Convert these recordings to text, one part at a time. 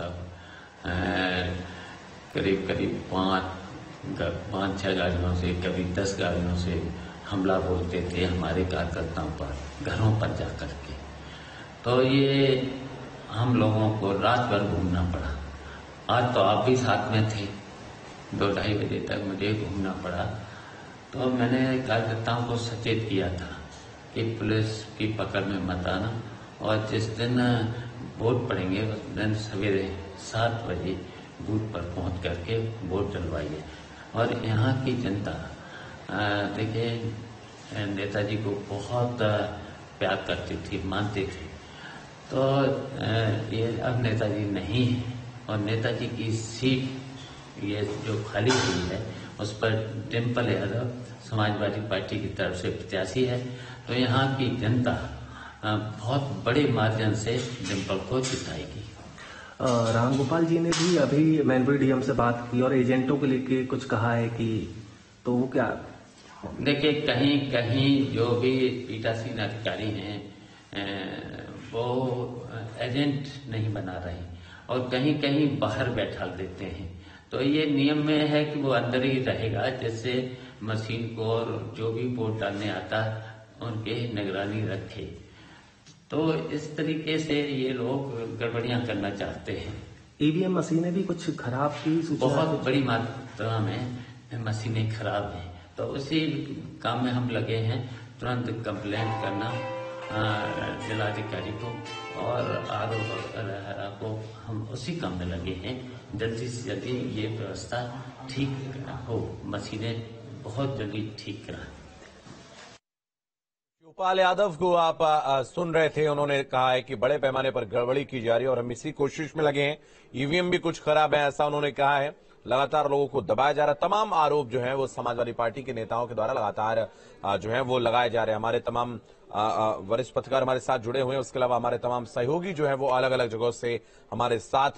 सब करीब करीब 5-6 गाड़ियों से, कभी 10 गाड़ियों से हमला बोलते थे हमारे कार्यकर्ताओं पर, घरों पर जाकर के। तो ये हम लोगों को रात भर घूमना पड़ा। आज तो आप भी साथ में थे, 2-2:30 बजे तक मुझे घूमना पड़ा। तो मैंने कार्यकर्ताओं को सचेत किया था कि पुलिस की पकड़ में मत आना, और जिस दिन वोट पड़ेंगे उस दिन सवेरे 7 बजे बूथ पर पहुंच करके वोट डलवाइए। और यहाँ की जनता देखिए नेताजी को बहुत प्यार करती थी, मानती थी। तो ये अब नेताजी नहीं है, और नेताजी की सीट ये जो खाली हुई है उस पर डिम्पल यादव समाजवादी पार्टी की तरफ से प्रत्याशी है। तो यहाँ की जनता बहुत बड़े मार्जिन से डिम्पल को जिताएगी। रामगोपाल जी ने भी अभी मैनपुरी डीएम से बात की और एजेंटों को लेके कुछ कहा है कि, तो वो क्या? देखिए कहीं कहीं जो भी पीठासीन अधिकारी हैं वो एजेंट नहीं बना रहे, और कहीं कहीं बाहर बैठा देते हैं। तो ये नियम में है कि वो अंदर ही रहेगा, जैसे मशीन को और जो भी वोट डालने आता उनके निगरानी रखे। तो इस तरीके से ये लोग गड़बड़ियां करना चाहते हैं। ईवीएम मशीनें भी कुछ खराब की सूचना, बहुत बड़ी मात्रा में मशीनें खराब हैं। तो उसी काम में हम लगे हैं, तुरंत कंप्लेंट करना जिलाधिकारी को और आरओ को, हम उसी काम में लगे हैं। जल्दी से जल्दी ये व्यवस्था ठीक हो, मशीनें बहुत जल्दी ठीक करा। शिवपाल यादव को आप सुन रहे थे, उन्होंने कहा है कि बड़े पैमाने पर गड़बड़ी की जा रही है और हम इसी कोशिश में लगे हैं। ईवीएम भी कुछ खराब है, ऐसा उन्होंने कहा है। लगातार लोगों को दबाया जा रहा है। तमाम आरोप जो है वो समाजवादी पार्टी के नेताओं के द्वारा लगातार जो है वो लगाए जा रहे हैं। हमारे तमाम वरिष्ठ पत्रकार हमारे साथ जुड़े हुए हैं, उसके अलावा हमारे तमाम सहयोगी जो है वो अलग अलग जगहों से हमारे साथ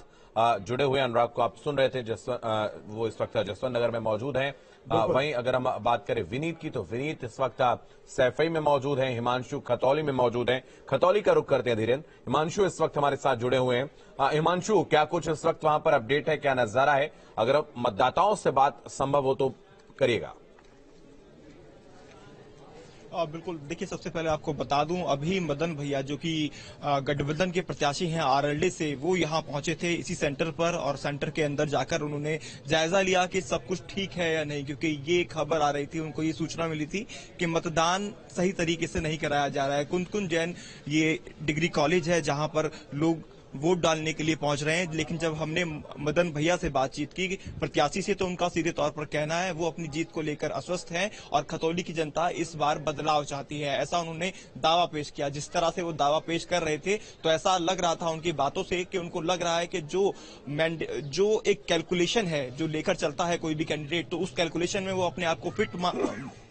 जुड़े हुए हैं। अनुराग को आप सुन रहे थे, वो इस वक्त जसवंत नगर में मौजूद हैं। वहीं अगर हम बात करें विनीत की, तो विनीत इस वक्त सैफई में मौजूद हैं, हिमांशु खतौली में मौजूद हैं। खतौली का रुख करते हैं धीरेन्द्र। हिमांशु इस वक्त हमारे साथ जुड़े हुए हैं। हिमांशु, क्या कुछ इस वक्त वहां पर अपडेट है, क्या नजारा है? अगर मतदाताओं से बात संभव हो तो करिएगा। बिल्कुल, देखिए सबसे पहले आपको बता दूं, अभी मदन भैया जो कि गठबंधन के प्रत्याशी हैं आरएलडी से, वो यहां पहुंचे थे इसी सेंटर पर, और सेंटर के अंदर जाकर उन्होंने जायजा लिया कि सब कुछ ठीक है या नहीं, क्योंकि ये खबर आ रही थी, उनको ये सूचना मिली थी कि मतदान सही तरीके से नहीं कराया जा रहा है। कुंदकुंज जैन ये डिग्री कॉलेज है जहां पर लोग वोट डालने के लिए पहुंच रहे हैं। लेकिन जब हमने मदन भैया से बातचीत की प्रत्याशी से, तो उनका सीधे तौर पर कहना है वो अपनी जीत को लेकर अस्वस्थ हैं और खतौली की जनता इस बार बदलाव चाहती है, ऐसा उन्होंने दावा पेश किया। जिस तरह से वो दावा पेश कर रहे थे तो ऐसा लग रहा था उनकी बातों से कि उनको लग रहा है कि जो एक कैलकुलेशन है जो लेकर चलता है कोई भी कैंडिडेट, तो उस कैलकुलेशन में वो अपने आप को फिट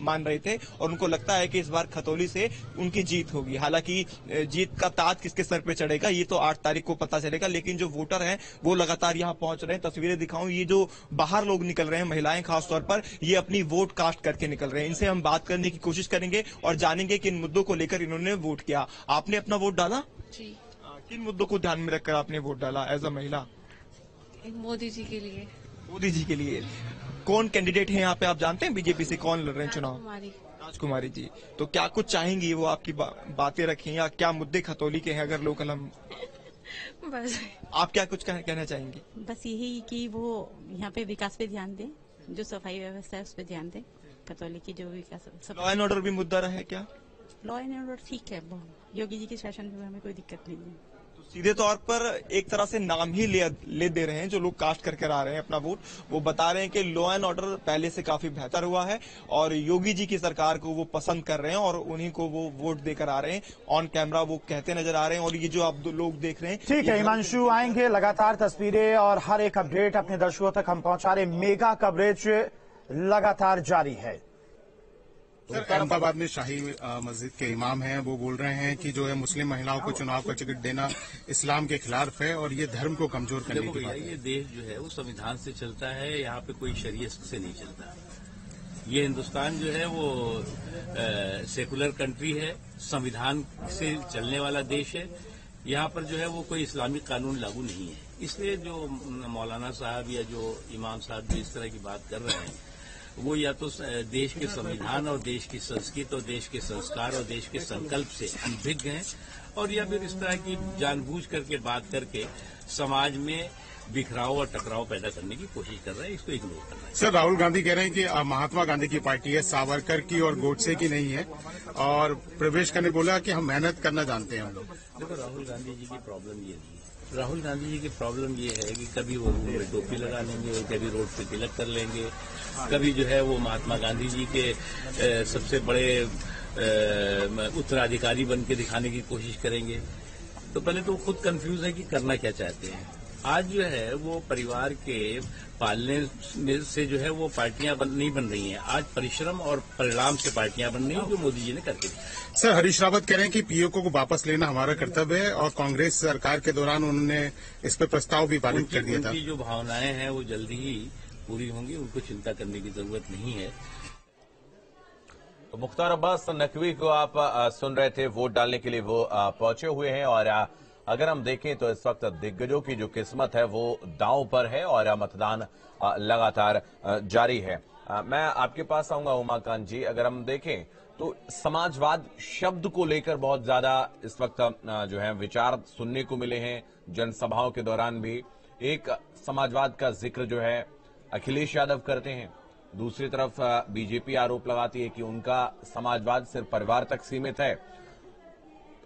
मान रहे थे और उनको लगता है कि इस बार खतौली से उनकी जीत होगी। हालांकि जीत का ताज किसके सर पे चढ़ेगा ये तो 8 तारीख को पता चलेगा, लेकिन जो वोटर हैं वो लगातार यहां पहुंच रहे हैं। तस्वीरें दिखाऊं, ये जो बाहर लोग निकल रहे हैं, महिलाएं खासतौर पर, ये अपनी वोट कास्ट करके निकल रहे हैं। इनसे हम बात करने की कोशिश करेंगे और जानेंगे किन मुद्दों को लेकर इन्होंने वोट किया। आपने अपना वोट डाला जी? किन मुद्दों को ध्यान में रखकर आपने वोट डाला एज अ महिला? मोदी जी के लिए। मोदी जी के लिए। कौन कैंडिडेट है यहाँ पे, आप जानते हैं बीजेपी से कौन लड़ रहे हैं चुनाव? राजकुमारी जी। तो क्या कुछ चाहेंगी वो आपकी बातें रखें, या क्या मुद्दे खतौली के हैं अगर लोकल हम बस? आप क्या कुछ कहना चाहेंगी? बस यही कि वो यहाँ पे विकास पे ध्यान दें, जो सफाई व्यवस्था है उस पर ध्यान दें। खतौली की जो विकास, लॉ एंड ऑर्डर भी मुद्दा रहा है क्या? लॉ एंड ऑर्डर ठीक है, योगी जी के शासन में हमें कोई दिक्कत नहीं है। तो सीधे तौर पर एक तरह से नाम ही ले दे रहे हैं जो लोग कास्ट करके आ रहे हैं अपना वोट। वो बता रहे हैं कि लॉ एंड ऑर्डर पहले से काफी बेहतर हुआ है और योगी जी की सरकार को वो पसंद कर रहे हैं और उन्हीं को वो वोट देकर आ रहे हैं। ऑन कैमरा वो कहते नजर आ रहे हैं और ये जो आप लोग देख रहे हैं। ठीक है हिमांशु, आएंगे लगातार तस्वीरें और हर एक अपडेट अपने दर्शकों तक हम पहुंचा रहे। मेगा कवरेज लगातार जारी है। सर, अहमदाबाद में शाही मस्जिद के इमाम हैं, वो बोल रहे हैं कि जो है मुस्लिम महिलाओं को चुनाव का टिकट देना इस्लाम के खिलाफ है और ये धर्म को कमजोर करने की बात है। ये देश जो है वो संविधान से चलता है, यहाँ पे कोई शरीयत से नहीं चलता। ये हिंदुस्तान जो है वो सेकुलर कंट्री है, संविधान से चलने वाला देश है। यहाँ पर जो है वो कोई इस्लामिक कानून लागू नहीं है। इसलिए जो मौलाना साहब या जो इमाम साहब भी इस तरह की बात कर रहे हैं, वो या तो देश के संविधान और देश की संस्कृति और देश के संस्कार और देश के संकल्प से अनभिज्ञ हैं, और या फिर इस तरह की जानबूझ करके बात करके समाज में बिखराव और टकराव पैदा करने की कोशिश कर रहे हैं। इसको इग्नोर करना है। सर, राहुल गांधी कह रहे हैं कि महात्मा गांधी की पार्टी है, सावरकर की और गोडसे की नहीं है, और प्रवेश करने बोला कि हम मेहनत करना जानते हैं हम लोग। देखो, राहुल गांधी जी की प्रॉब्लम ये नहीं है। राहुल गांधी जी की प्रॉब्लम ये है कि कभी वो मुंह में टोपी लगा लेंगे, कभी रोड पे तिलक कर लेंगे, कभी जो है वो महात्मा गांधी जी के सबसे बड़े उत्तराधिकारी बन के दिखाने की कोशिश करेंगे। तो पहले तो खुद कंफ्यूज है कि करना क्या चाहते हैं। आज जो है वो परिवार के पालने से जो है वो पार्टियां नहीं बन रही हैं। आज परिश्रम और परिणाम से पार्टियां बन रही हैं, जो मोदी जी ने करके दी। सर, हरीश रावत कह रहे हैं कि पीओके को वापस लेना हमारा कर्तव्य है, और कांग्रेस सरकार के दौरान उन्होंने इस पर प्रस्ताव भी पारित कर दिया था। उनकी जो भावनाएं हैं वो जल्दी ही पूरी होंगी, उनको चिंता करने की जरूरत नहीं है। तो मुख्तार अब्बास नकवी को आप सुन रहे थे, वोट डालने के लिए वो पहुंचे हुए हैं। और अगर हम देखें तो इस वक्त दिग्गजों की जो किस्मत है वो दांव पर है और मतदान लगातार जारी है। मैं आपके पास आऊंगा उमाकांत जी। अगर हम देखें तो समाजवाद शब्द को लेकर बहुत ज्यादा इस वक्त जो है विचार सुनने को मिले हैं जनसभाओं के दौरान भी। एक समाजवाद का जिक्र जो है अखिलेश यादव करते हैं, दूसरी तरफ बीजेपी आरोप लगाती है कि उनका समाजवाद सिर्फ परिवार तक सीमित है।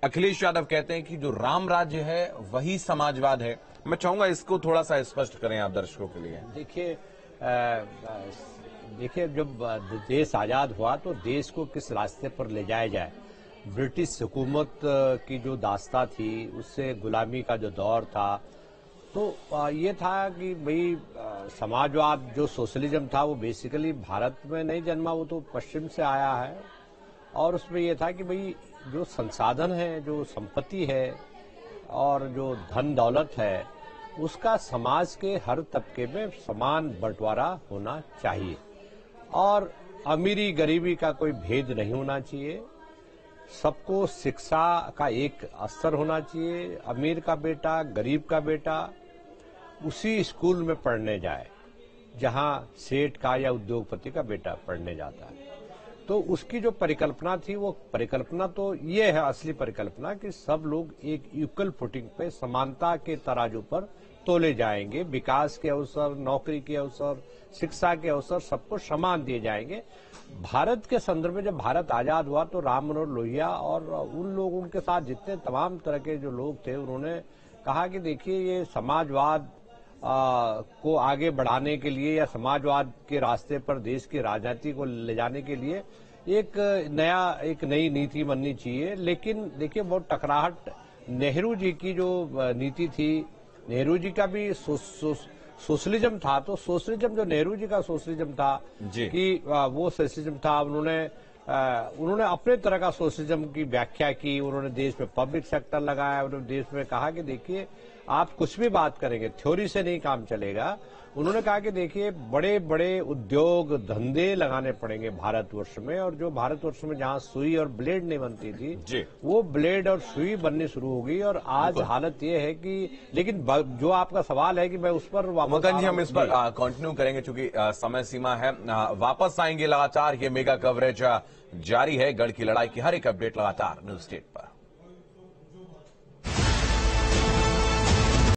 अखिलेश यादव कहते हैं कि जो राम राज्य है वही समाजवाद है। मैं चाहूंगा इसको थोड़ा सा स्पष्ट करें आप दर्शकों के लिए। देखिए, जब देश आजाद हुआ तो देश को किस रास्ते पर ले जाया जाए। ब्रिटिश हुकूमत की जो दास्ता थी, उससे गुलामी का जो दौर था, तो ये था कि भाई समाजवाद जो सोशलिज्म था वो बेसिकली भारत में नहीं जन्मा, वो तो पश्चिम से आया है। और उसमें ये था कि भाई जो संसाधन है, जो संपत्ति है और जो धन दौलत है, उसका समाज के हर तबके में समान बंटवारा होना चाहिए, और अमीरी गरीबी का कोई भेद नहीं होना चाहिए। सबको शिक्षा का एक स्तर होना चाहिए। अमीर का बेटा, गरीब का बेटा उसी स्कूल में पढ़ने जाए जहां सेठ का या उद्योगपति का बेटा पढ़ने जाता है। तो उसकी जो परिकल्पना थी, वो परिकल्पना तो ये है असली परिकल्पना कि सब लोग एक इक्वल फुटिंग पे समानता के तराजू पर तोले जाएंगे। विकास के अवसर, नौकरी के अवसर, शिक्षा के अवसर सबको समान दिए जाएंगे। भारत के संदर्भ में जब भारत आजाद हुआ तो राम मनोहर लोहिया और उन लोगों के साथ जितने तमाम तरह के जो लोग थे, उन्होंने कहा कि देखिए, ये समाजवाद को आगे बढ़ाने के लिए या समाजवाद के रास्ते पर देश की राजनीति को ले जाने के लिए एक नई नीति बननी चाहिए। लेकिन देखिए, बहुत टकराहट नेहरू जी की जो नीति थी, नेहरू जी का भी सोशलिज्म था। तो सोशलिज्म जो नेहरू जी का सोशलिज्म था कि वो सोशलिज्म था, उन्होंने अपने तरह का सोशलिज्म की व्याख्या की। उन्होंने देश में पब्लिक सेक्टर लगाया, उन्होंने देश में कहा कि देखिए, आप कुछ भी बात करेंगे, थ्योरी से नहीं काम चलेगा। उन्होंने कहा कि देखिए, बड़े बड़े उद्योग धंधे लगाने पड़ेंगे भारतवर्ष में, और जो भारतवर्ष में जहां सुई और ब्लेड नहीं बनती थी, वो ब्लेड और सुई बननी शुरू हो गई। और आज हालत ये है कि, लेकिन जो आपका सवाल है कि मैं उस पर मकन जी, हम इस पर कंटिन्यू करेंगे चूंकि समय सीमा है। वापस आएंगे लगातार, ये मेगा कवरेज जारी है। गढ़ की लड़ाई की हर एक अपडेट लगातार न्यूज स्टेट पर।